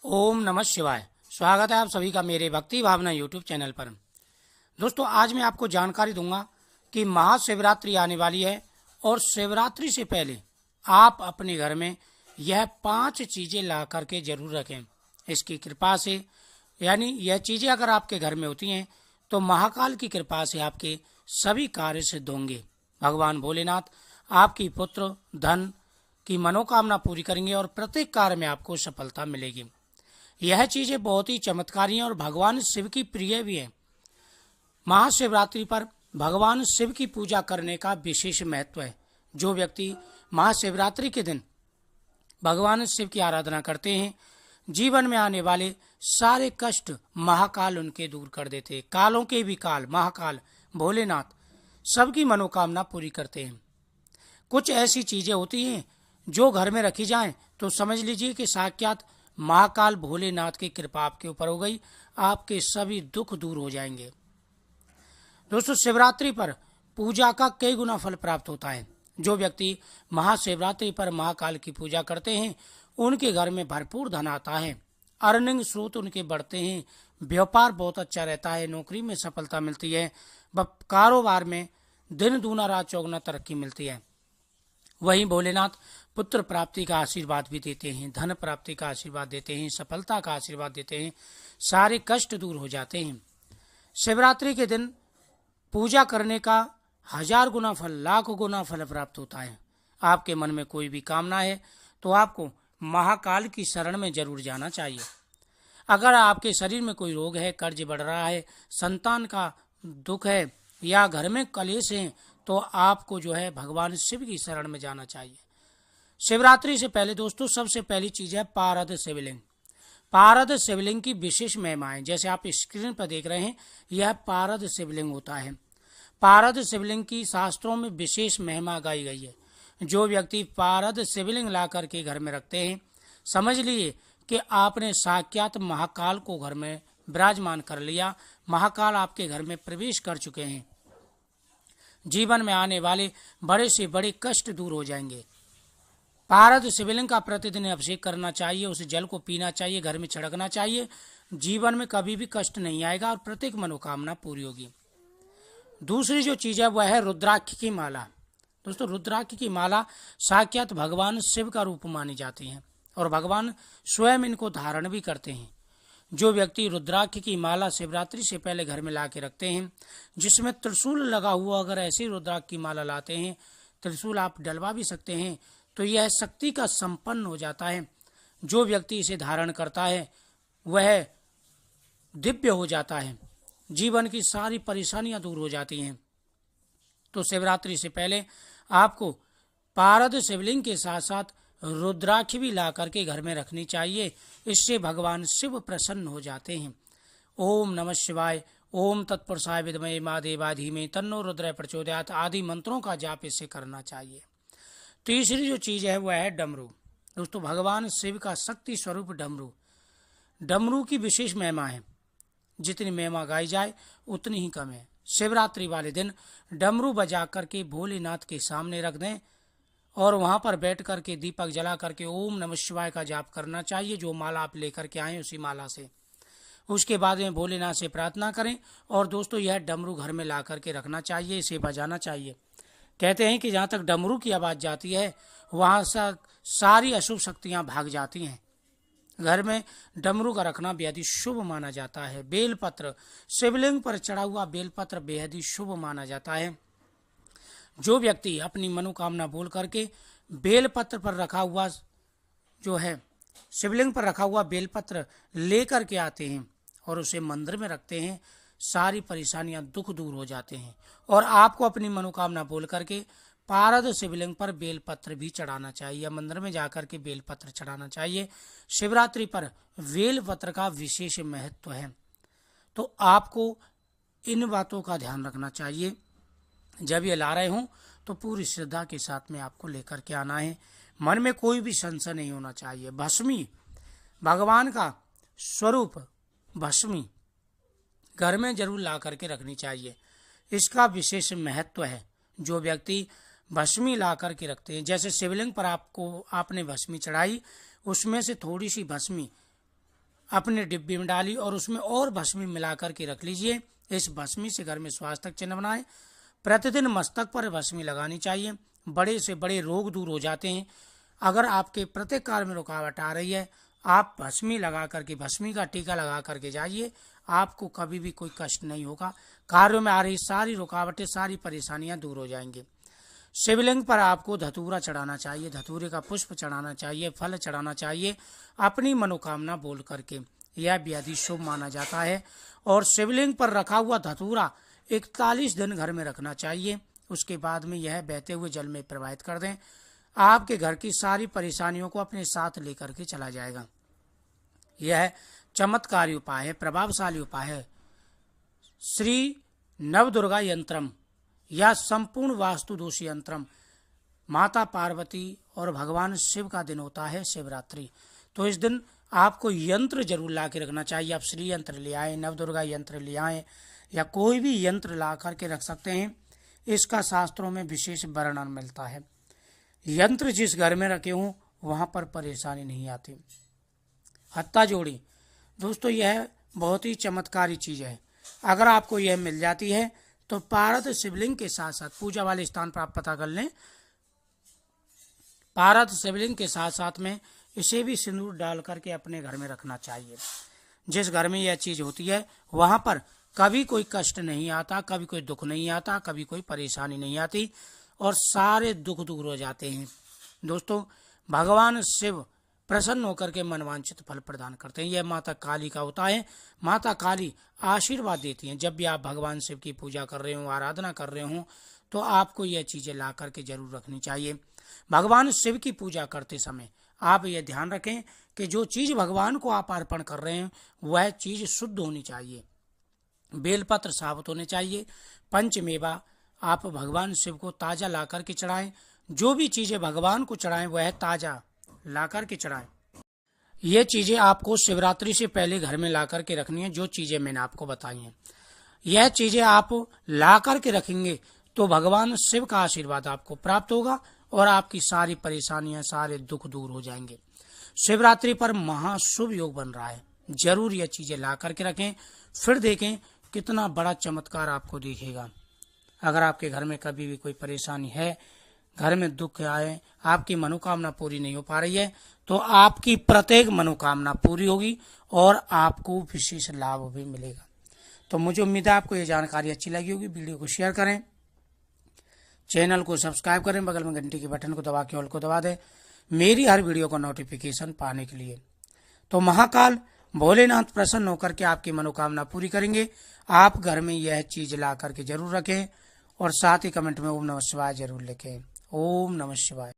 ओम नमः शिवाय। स्वागत है आप सभी का मेरे भक्ति भावना यूट्यूब चैनल पर। दोस्तों, आज मैं आपको जानकारी दूंगा कि महाशिवरात्रि आने वाली है और शिवरात्रि से पहले आप अपने घर में यह 5 चीजें ला करके जरूर रखें। इसकी कृपा से, यानी यह चीजें अगर आपके घर में होती हैं तो महाकाल की कृपा से आपके सभी कार्य सिद्ध होंगे। भगवान भोलेनाथ आपकी पुत्र धन की मनोकामना पूरी करेंगे और प्रत्येक कार्य में आपको सफलता मिलेगी। यह चीजें बहुत ही चमत्कारी हैं और भगवान शिव की प्रिय भी है। महाशिवरात्रि पर भगवान शिव की पूजा करने का विशेष महत्व है। जो व्यक्ति महाशिवरात्रि के दिन भगवान शिव की आराधना करते हैं, जीवन में आने वाले सारे कष्ट महाकाल उनके दूर कर देते हैं। कालों के भी काल महाकाल भोलेनाथ सबकी मनोकामना पूरी करते हैं। कुछ ऐसी चीजें होती हैं जो घर में रखी जाएं तो समझ लीजिए कि साक्षात महाकाल भोलेनाथ की कृपा आपके ऊपर हो गई, आपके सभी दुख दूर हो जाएंगे। दोस्तों, शिवरात्रि पर पूजा का कई गुना फल प्राप्त होता है। जो व्यक्ति महाशिवरात्रि पर महाकाल की पूजा करते हैं उनके घर में भरपूर धन आता है, अर्निंग स्रोत उनके बढ़ते हैं, व्यापार बहुत अच्छा रहता है, नौकरी में सफलता मिलती है, कारोबार में दिन दूना रात चौगुना तरक्की मिलती है। वहीं भोलेनाथ पुत्र प्राप्ति का आशीर्वाद भी देते हैं, धन प्राप्ति का आशीर्वाद देते हैं, सफलता का आशीर्वाद देते हैं, सारे कष्ट दूर हो जाते हैं। शिवरात्रि के दिन पूजा करने का 1000 गुना फल, लाख गुना फल प्राप्त होता है। आपके मन में कोई भी कामना है तो आपको महाकाल की शरण में जरूर जाना चाहिए। अगर आपके शरीर में कोई रोग है, कर्ज बढ़ रहा है, संतान का दुख है या घर में कलेश है तो आपको जो है भगवान शिव की शरण में जाना चाहिए। शिवरात्रि से पहले दोस्तों सबसे पहली चीज है पारद शिवलिंग। पारद शिवलिंग की विशेष महिमाएं, जैसे आप स्क्रीन पर देख रहे हैं, यह पारद शिवलिंग होता है। पारद शिवलिंग की शास्त्रों में विशेष महिमा गाई गई है। जो व्यक्ति पारद शिवलिंग ला करके घर में रखते हैं, समझ लिए कि आपने साक्षात महाकाल को घर में विराजमान कर लिया। महाकाल आपके घर में प्रवेश कर चुके हैं। जीवन में आने वाले बड़े से बड़े कष्ट दूर हो जाएंगे। पारद शिवलिंग का प्रतिदिन अभिषेक करना चाहिए, उस जल को पीना चाहिए, घर में छिड़कना चाहिए। जीवन में कभी भी कष्ट नहीं आएगा और प्रत्येक मनोकामना पूरी होगी। दूसरी जो चीज है वह है रुद्राक्ष की माला। दोस्तों, रुद्राक्ष की माला साक्षात भगवान शिव का रूप मानी जाती है और भगवान स्वयं इनको धारण भी करते हैं। जो व्यक्ति रुद्राक्ष की माला शिवरात्रि से पहले घर में ला के रखते हैं, जिसमें त्रिशूल लगा हुआ, अगर ऐसी रुद्राक्ष की माला लाते हैं, त्रिशूल आप डलवा भी सकते हैं, तो यह शक्ति का संपन्न हो जाता है। जो व्यक्ति इसे धारण करता है वह दिव्य हो जाता है, जीवन की सारी परेशानियां दूर हो जाती हैं। तो शिवरात्रि से पहले आपको पारद शिवलिंग के साथ साथ रुद्राक्ष भी ला करके घर में रखनी चाहिए। इससे भगवान शिव प्रसन्न हो जाते हैं। ओम नमः शिवाय, ओम तत्पुरुषाय विद्महे महादेवाय धीमहि तन्नो रुद्रः प्रचोदयात् आदि मंत्रों का जाप इससे करना चाहिए। तीसरी जो चीज है वह है डमरू। दोस्तों, भगवान शिव का शक्ति स्वरूप डमरू, डमरू की विशेष महिमा है। जितनी महिमा गाई जाए उतनी ही कम है। शिवरात्रि वाले दिन डमरू बजा करके भोलेनाथ के सामने रख दें और वहां पर बैठ करके दीपक जला करके ओम नमः शिवाय का जाप करना चाहिए। जो माला आप लेकर के आए उसी माला से, उसके बाद में भोलेनाथ से प्रार्थना करें। और दोस्तों, यह डमरू घर में ला करके रखना चाहिए, इसे बजाना चाहिए। कहते हैं कि जहाँ तक डमरू की आवाज जाती है वहां से सारी अशुभ शक्तियां भाग जाती हैं। घर में डमरू का रखना बेहद ही शुभ माना जाता है। बेलपत्र, शिवलिंग पर चढ़ा हुआ बेलपत्र बेहद ही शुभ माना जाता है। जो व्यक्ति अपनी मनोकामना बोल करके बेलपत्र पर रखा हुआ जो है शिवलिंग पर रखा हुआ बेलपत्र लेकर के आते हैं और उसे मंदिर में रखते हैं, सारी परेशानियां दुख दूर हो जाते हैं। और आपको अपनी मनोकामना बोल करके पारद शिवलिंग पर बेलपत्र भी चढ़ाना चाहिए, मंदिर में जाकर के बेलपत्र चढ़ाना चाहिए। शिवरात्रि पर बेलपत्र का विशेष महत्व है, तो आपको इन बातों का ध्यान रखना चाहिए। जब ये ला रहे हों तो पूरी श्रद्धा के साथ में आपको लेकर के आना है। मन में कोई भी संशय नहीं होना चाहिए। भस्मी, भगवान का स्वरूप भस्मी घर में जरूर ला करके रखनी चाहिए, इसका विशेष महत्व है। जो व्यक्ति भस्मी ला करके रखते हैं, जैसे शिवलिंग पर आपने भस्मी चढ़ाई, उसमें से थोड़ी सी भस्मी अपने डिब्बे में डाली और उसमें और भस्मी मिला करके रख लीजिए। इस भस्मी से घर में स्वास्थ्य चिन्ह बनाएं। प्रतिदिन मस्तक पर भस्मी लगानी चाहिए। बड़े से बड़े रोग दूर हो जाते हैं। अगर आपके प्रत्येक कार्य में रुकावट आ रही है, आप भस्मी लगा करके, भस्मी का टीका लगा करके जाइए, आपको कभी भी कोई कष्ट नहीं होगा। कार्यों में आ रही सारी रुकावटें, सारी परेशानियां दूर हो जाएंगी। शिवलिंग पर आपको धतूरा चढ़ाना चाहिए, धतूरे का पुष्प चढ़ाना चाहिए, फल चढ़ाना चाहिए, अपनी मनोकामना बोल करके। यह बेहद शुभ माना जाता है। और शिवलिंग पर रखा हुआ धतूरा 41 दिन घर में रखना चाहिए। उसके बाद में यह बहते हुए जल में प्रवाहित कर दें। आपके घर की सारी परेशानियों को अपने साथ लेकर के चला जाएगा। यह चमत्कारी उपाय है, प्रभावशाली उपाय है। श्री नवदुर्गा यंत्रम या संपूर्ण वास्तु दोष यंत्रम, माता पार्वती और भगवान शिव का दिन होता है शिवरात्रि। तो इस दिन आपको यंत्र जरूर ला के रखना चाहिए। आप श्री यंत्र ले आए, नवदुर्गा यंत्र ले आए, या कोई भी यंत्र ला करके रख सकते हैं। इसका शास्त्रों में विशेष वर्णन मिलता है। यंत्र जिस घर में रखे हों वहां पर परेशानी नहीं आती। हत्ता जोड़ी दोस्तों, यह बहुत ही चमत्कारी चीज है। अगर आपको यह मिल जाती है तो पारद शिवलिंग के साथ साथ, पूजा वाले स्थान पर आप पता कर लें, पारद शिवलिंग के साथ साथ में इसे भी सिंदूर डाल करके अपने घर में रखना चाहिए। जिस घर में यह चीज होती है वहां पर कभी कोई कष्ट नहीं आता, कभी कोई दुख नहीं आता, कभी कोई परेशानी नहीं आती और सारे दुख दूर हो जाते हैं। दोस्तों, भगवान शिव प्रसन्न होकर के मनवांछित फल प्रदान करते हैं। यह माता काली का होता है। माता काली आशीर्वाद देती हैं। जब भी आप भगवान शिव की पूजा कर रहे हो, आराधना कर रहे हो, तो आपको यह चीजें ला करके जरूर रखनी चाहिए। भगवान शिव की पूजा करते समय आप यह ध्यान रखें कि जो चीज भगवान को आप अर्पण कर रहे हैं वह चीज शुद्ध होनी चाहिए। बेलपत्र साबुत होने चाहिए। पंचमेवा आप भगवान शिव को ताजा ला करके चढ़ाएं। जो भी चीजें भगवान को चढ़ाएं वह ताजा ला करके चढ़ाएं। ये चीजें आपको शिवरात्रि से पहले घर में ला करके रखनी है। जो चीजें मैंने आपको बताई हैं, यह चीजें आप ला करके रखेंगे तो भगवान शिव का आशीर्वाद आपको प्राप्त होगा और आपकी सारी परेशानियां, सारे दुख दूर हो जाएंगे। शिवरात्रि पर महाशुभ योग बन रहा है। जरूर यह चीजें ला करके रखें, फिर देखें कितना बड़ा चमत्कार आपको दिखेगा। अगर आपके घर में कभी भी कोई परेशानी है, घर में दुख आए, आपकी मनोकामना पूरी नहीं हो पा रही है, तो आपकी प्रत्येक मनोकामना पूरी होगी और आपको विशेष लाभ भी मिलेगा। तो मुझे उम्मीद है आपको ये जानकारी अच्छी लगी होगी। वीडियो को शेयर करें, चैनल को सब्सक्राइब करें, बगल में घंटी के बटन को दबा के ऑल को दबा दें मेरी हर वीडियो का नोटिफिकेशन पाने के लिए। तो महाकाल भोलेनाथ प्रसन्न होकर के आपकी मनोकामना पूरी करेंगे। आप घर में यह चीज ला करके जरूर रखें और साथ ही कमेंट में ओम नमः शिवाय जरूर लिखें। ओम नमः शिवाय।